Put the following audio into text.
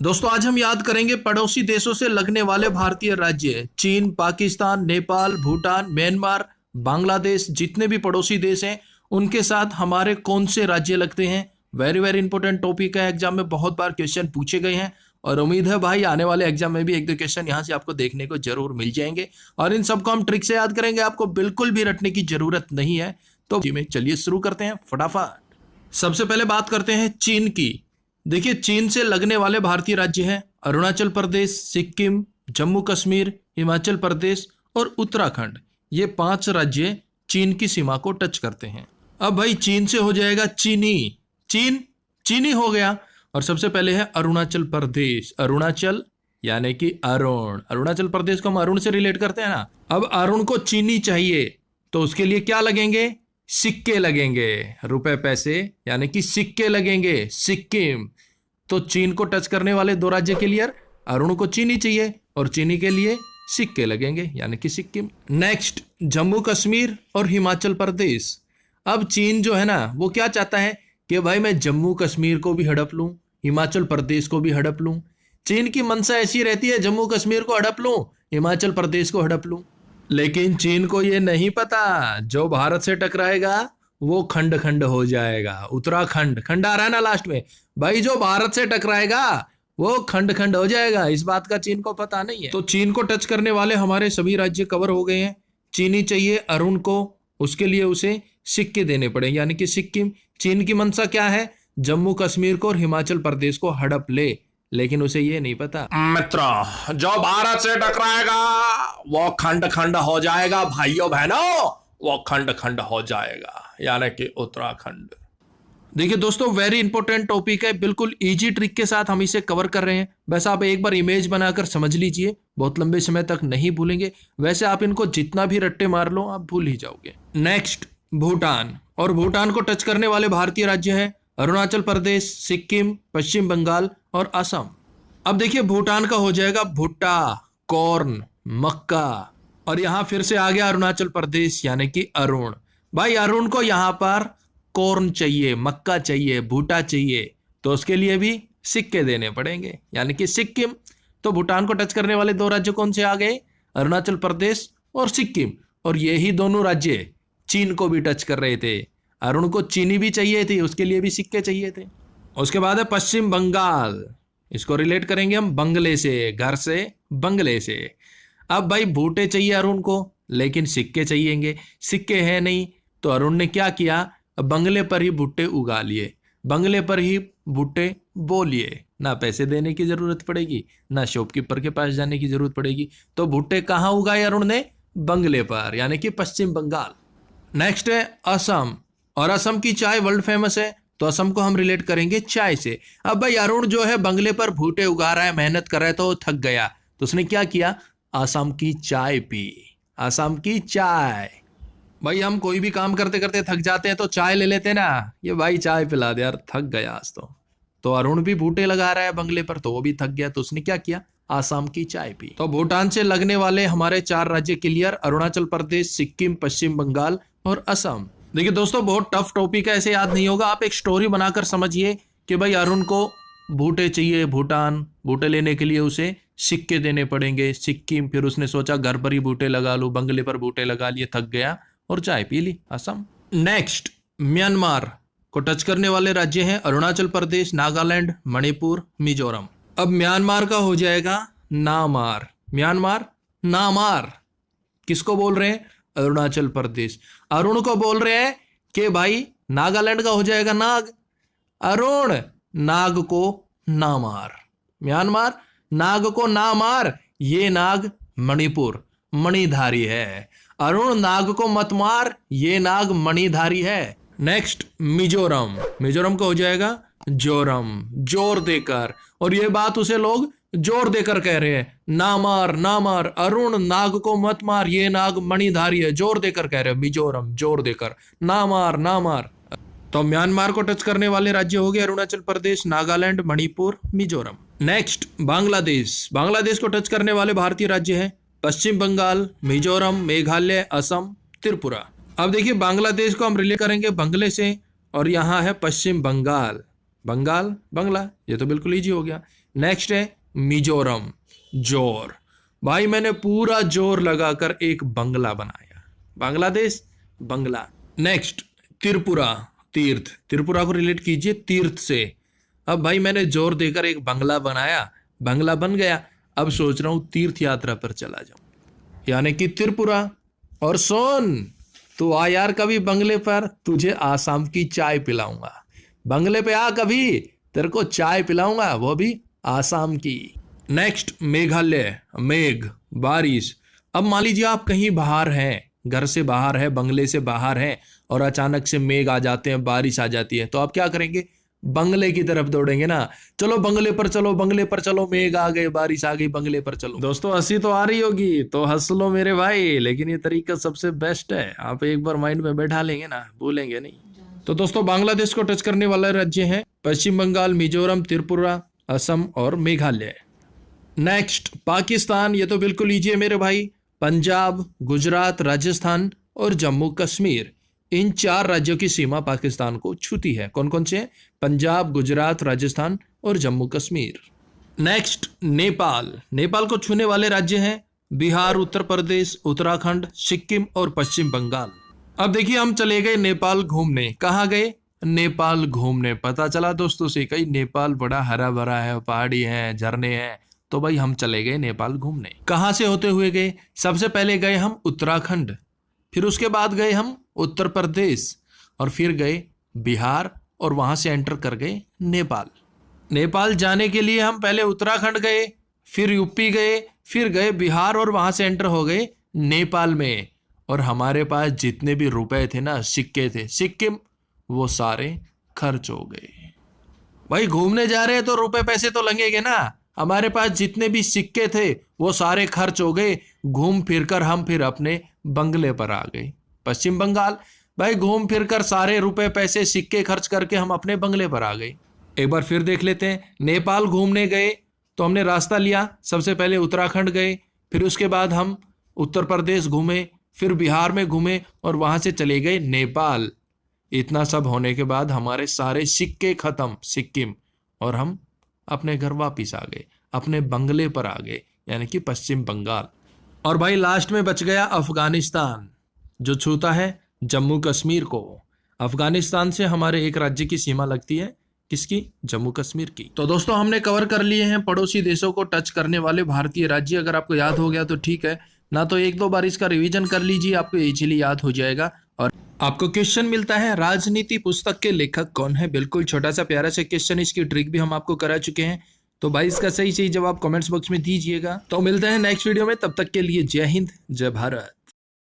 दोस्तों आज हम याद करेंगे पड़ोसी देशों से लगने वाले भारतीय राज्य। चीन, पाकिस्तान, नेपाल, भूटान, म्यांमार, बांग्लादेश, जितने भी पड़ोसी देश हैं उनके साथ हमारे कौन से राज्य लगते हैं। वेरी वेरी इंपॉर्टेंट टॉपिक है, एग्जाम में बहुत बार क्वेश्चन पूछे गए हैं और उम्मीद है भाई आने वाले एग्जाम में भी एक दो क्वेश्चन यहाँ से आपको देखने को जरूर मिल जाएंगे और इन सबको हम ट्रिक से याद करेंगे, आपको बिल्कुल भी रटने की जरूरत नहीं है। तो चलिए शुरू करते हैं फटाफट। सबसे पहले बात करते हैं चीन की। देखिए चीन से लगने वाले भारतीय राज्य हैं अरुणाचल प्रदेश, सिक्किम, जम्मू कश्मीर, हिमाचल प्रदेश और उत्तराखंड। ये 5 राज्य चीन की सीमा को टच करते हैं। अब भाई चीन से हो जाएगा चीनी, चीनी हो गया। और सबसे पहले है अरुणाचल प्रदेश, अरुणाचल यानी कि अरुण, अरुणाचल प्रदेश को हम अरुण से रिलेट करते हैं ना। अब अरुण को चीनी चाहिए तो उसके लिए क्या लगेंगे? सिक्के लगेंगे, रुपए पैसे यानी कि सिक्के लगेंगे। सिक्किम, तो चीन को टच करने वाले 2 राज्य के लिए अरुण को चीनी चाहिए और चीनी के लिए सिक्के लगेंगे यानी कि सिक्किम। नेक्स्ट जम्मू कश्मीर और हिमाचल प्रदेश। अब चीन जो है ना वो क्या चाहता है कि भाई मैं जम्मू कश्मीर को भी हड़प लूं, हिमाचल प्रदेश को भी हड़प लूं। चीन की मंशा ऐसी रहती है जम्मू कश्मीर को हड़प लूं, हिमाचल प्रदेश को हड़प लूं। लेकिन चीन को ये नहीं पता जो भारत से टकराएगा वो खंड खंड हो जाएगा। उत्तराखंड, खंड आ रहा है ना लास्ट में, भाई जो भारत से टकराएगा वो खंड खंड हो जाएगा। इस बात का चीन को पता नहीं है। तो चीन को टच करने वाले हमारे सभी राज्य कवर हो गए हैं। चीनी चाहिए अरुण को, उसके लिए उसे सिक्के देने पड़ेंगे यानी कि सिक्किम। चीन की मंशा क्या है? जम्मू कश्मीर को और हिमाचल प्रदेश को हड़प ले, लेकिन उसे ये नहीं पता मित्र जो भारत से टकराएगा वो खंड खंड हो जाएगा। भाइयों बहनों वो खंड खंड हो जाएगा यानी कि उत्तराखंड। देखिए दोस्तों वेरी इंपॉर्टेंट टॉपिक है, बिल्कुल इजी ट्रिक के साथ हम इसे कवर कर रहे हैं। वैसे आप एक बार इमेज बनाकर समझ लीजिए, बहुत लंबे समय तक नहीं भूलेंगे। वैसे आप इनको जितना भी रट्टे मार लो आप भूल ही जाओगे। नेक्स्ट भूटान, और भूटान को टच करने वाले भारतीय राज्य हैं अरुणाचल प्रदेश, सिक्किम, पश्चिम बंगाल और असम। अब देखिए भूटान का हो जाएगा भुट्टा, कॉर्न, मक्का, और यहां फिर से आ गया अरुणाचल प्रदेश यानी कि अरुण। भाई अरुण को यहां पर कॉर्न चाहिए, मक्का चाहिए, भुट्टा चाहिए, तो उसके लिए भी सिक्के देने पड़ेंगे यानी कि सिक्किम। तो भूटान को टच करने वाले 2 राज्य कौन से आ गए? अरुणाचल प्रदेश और सिक्किम। और यही दोनों राज्य चीन को भी टच कर रहे थे। अरुण को चीनी भी चाहिए थी, उसके लिए भी सिक्के चाहिए थे। उसके बाद है पश्चिम बंगाल, इसको रिलेट करेंगे हम बंगले से, घर से बंगले से। अब भाई भुट्टे चाहिए अरुण को लेकिन सिक्के चाहिएंगे, सिक्के है नहीं तो अरुण ने क्या किया? बंगले पर ही भुट्टे उगा लिए, बंगले पर ही भुट्टे बो लिए। ना पैसे देने की जरूरत पड़ेगी, ना शॉपकीपर के पास जाने की जरूरत पड़ेगी। तो भुट्टे कहाँ उगाए अरुण ने? बंगले पर यानी कि पश्चिम बंगाल। नेक्स्ट है असम, और असम की चाय वर्ल्ड फेमस है तो असम को हम रिलेट करेंगे चाय से। अब भाई अरुण जो है बंगले पर भुट्टे उगा रहा है, मेहनत कर रहा है तो थक गया, तो उसने क्या किया? असम की चाय पी, असम की चाय। भाई हम कोई भी काम करते करते थक जाते हैं तो चाय ले लेते हैं ना, ये भाई चाय पिला दे यार, थक गया आज तो अरुण भी भुट्टे लगा रहा है बंगले पर तो वो भी थक गया, तो उसने क्या किया? आसाम की चाय पी। तो भूटान से लगने वाले हमारे 4 राज्य क्लियर, अरुणाचल प्रदेश, सिक्किम, पश्चिम बंगाल और असम। देखिए दोस्तों बहुत टफ टॉपिक है, ऐसे याद नहीं होगा। आप एक स्टोरी बनाकर समझिए कि भाई अरुण को भुट्टे चाहिए, भूटान, भुट्टे लेने के लिए उसे सिक्के देने पड़ेंगे। सिक्किम, फिर उसने सोचा घर पर ही भुट्टे लगा लूं, बंगले पर भुट्टे लगा लिए, थक गया और चाय पी ली। असम। नेक्स्ट म्यांमार को टच करने वाले राज्य हैं अरुणाचल प्रदेश, नागालैंड, मणिपुर, मिजोरम। अब म्यांमार का हो जाएगा नामार, म्यांमार नामार। किसको बोल रहे हैं? अरुणाचल प्रदेश। अरुण को बोल रहे हैं कि भाई नागालैंड का हो जाएगा नाग, अरुण नाग को ना मार। म्यांमार नाग को ना मार, ये नाग मणिपुर मणिधारी है। अरुण नाग को मत मार, ये नाग मणिधारी है। नेक्स्ट मिजोरम, मिजोरम का हो जाएगा जोरम, जोर देकर। और ये बात उसे लोग जोर देकर कह रहे हैं, ना मार ना मार, अरुण नाग को मत मार, ये नाग मणिधारी है, जोर देकर कह रहे हैं। मिजोरम जोर देकर, ना मार ना मार। तो म्यांमार को टच करने वाले राज्य हो गए अरुणाचल प्रदेश, नागालैंड, मणिपुर, मिजोरम। नेक्स्ट बांग्लादेश, बांग्लादेश को टच करने वाले भारतीय राज्य हैं पश्चिम बंगाल, मिजोरम, मेघालय, असम, त्रिपुरा। अब देखिए बांग्लादेश को हम रिलेट करेंगे बंगले से, और यहाँ है पश्चिम बंगाल। बंगाल, बंगला, ये तो बिल्कुल इजी हो गया। नेक्स्ट है मिजोरम, जोर। भाई मैंने पूरा जोर लगाकर एक बंगला बनाया, बांग्लादेश, बंगला। नेक्स्ट त्रिपुरा, तीर्थ। त्रिपुरा को रिलेट कीजिए तीर्थ से। अब भाई मैंने जोर देकर एक बंगला बनाया, बंगला बन गया। अब सोच रहा हूं तीर्थ यात्रा पर चला जाऊं, यानी कि त्रिपुरा। और सोन, तू आ यार कभी बंगले पर, तुझे आसाम की चाय पिलाऊंगा। बंगले पे आ कभी, तेरे को चाय पिलाऊंगा, वो भी आसाम की। नेक्स्ट मेघालय, मेघ, बारिश। अब मान लीजिए आप कहीं बाहर हैं, घर से बाहर है, बंगले से बाहर है, और अचानक से मेघ आ जाते हैं, बारिश आ जाती है, तो आप क्या करेंगे? बंगले की तरफ दौड़ेंगे ना। चलो बंगले पर चलो, बंगले पर चलो, मेघ आ गए, बारिश आ गई, बंगले पर चलो। दोस्तों हंसी तो आ रही होगी तो हंस लो मेरे भाई, लेकिन ये तरीका सबसे बेस्ट है। आप एक बार माइंड में बैठा लेंगे ना, भूलेंगे नहीं। तो दोस्तों बांग्लादेश को टच करने वाला राज्य है पश्चिम बंगाल, मिजोरम, त्रिपुरा, असम और मेघालय। नेक्स्ट पाकिस्तान, ये तो बिल्कुल इजी है मेरे भाई। पंजाब, गुजरात, राजस्थान और जम्मू कश्मीर, इन 4 राज्यों की सीमा पाकिस्तान को छूती है। कौन कौन से हैं? पंजाब, गुजरात, राजस्थान और जम्मू कश्मीर। नेक्स्ट नेपाल। नेपाल को छूने वाले राज्य हैं बिहार, उत्तर प्रदेश, उत्तराखंड, सिक्किम और पश्चिम बंगाल। अब देखिए हम चले गए नेपाल घूमने। कहाँ गए? नेपाल घूमने। पता चला दोस्तों से कहीं नेपाल बड़ा हरा भरा है, पहाड़ी है, झरने हैं, तो भाई हम चले गए नेपाल घूमने। कहाँ से होते हुए गए? सबसे पहले गए हम उत्तराखंड, फिर उसके बाद गए हम उत्तर प्रदेश, और फिर गए बिहार, और वहां से एंटर कर गए नेपाल। नेपाल जाने के लिए हम पहले उत्तराखंड गए, फिर यूपी गए, फिर गए बिहार, और वहां से एंटर हो गए नेपाल में। और हमारे पास जितने भी रुपए थे ना, सिक्के थे, सिक्किम, वो सारे खर्च हो गए। भाई घूमने जा रहे हैं तो रुपए पैसे तो लगेंगे ना। हमारे पास जितने भी सिक्के थे वो सारे खर्च हो गए। घूम फिर कर हम फिर अपने बंगले पर आ गए, पश्चिम बंगाल। भाई घूम फिर कर सारे रुपए पैसे सिक्के खर्च करके हम अपने बंगले पर आ गए। एक बार फिर देख लेते हैं। नेपाल घूमने गए तो हमने रास्ता लिया, सबसे पहले उत्तराखंड गए, फिर उसके बाद हम उत्तर प्रदेश घूमे, फिर बिहार में घूमे, और वहां से चले गए नेपाल। इतना सब होने के बाद हमारे सारे सिक्के खत्म, सिक्किम, और हम अपने घर वापिस आ गए, अपने बंगले पर आ गए, यानी कि पश्चिम बंगाल। और भाई लास्ट में बच गया अफगानिस्तान, जो छूता है जम्मू कश्मीर को। अफगानिस्तान से हमारे एक राज्य की सीमा लगती है, किसकी? जम्मू कश्मीर की। तो दोस्तों हमने कवर कर लिए हैं पड़ोसी देशों को टच करने वाले भारतीय राज्य। अगर आपको याद हो गया तो ठीक है, ना तो 1-2 बार इसका रिवीजन कर लीजिए, आपको इजीली याद हो जाएगा। और आपको क्वेश्चन मिलता है राजनीति पुस्तक के लेखक कौन है? बिल्कुल छोटा सा प्यारा सा क्वेश्चन, इसकी ट्रिक भी हम आपको करा चुके हैं। तो भाई इसका सही जवाब कमेंट्स बॉक्स में दीजिएगा। तो मिलते हैं नेक्स्ट वीडियो में, तब तक के लिए जय हिंद, जय भारत।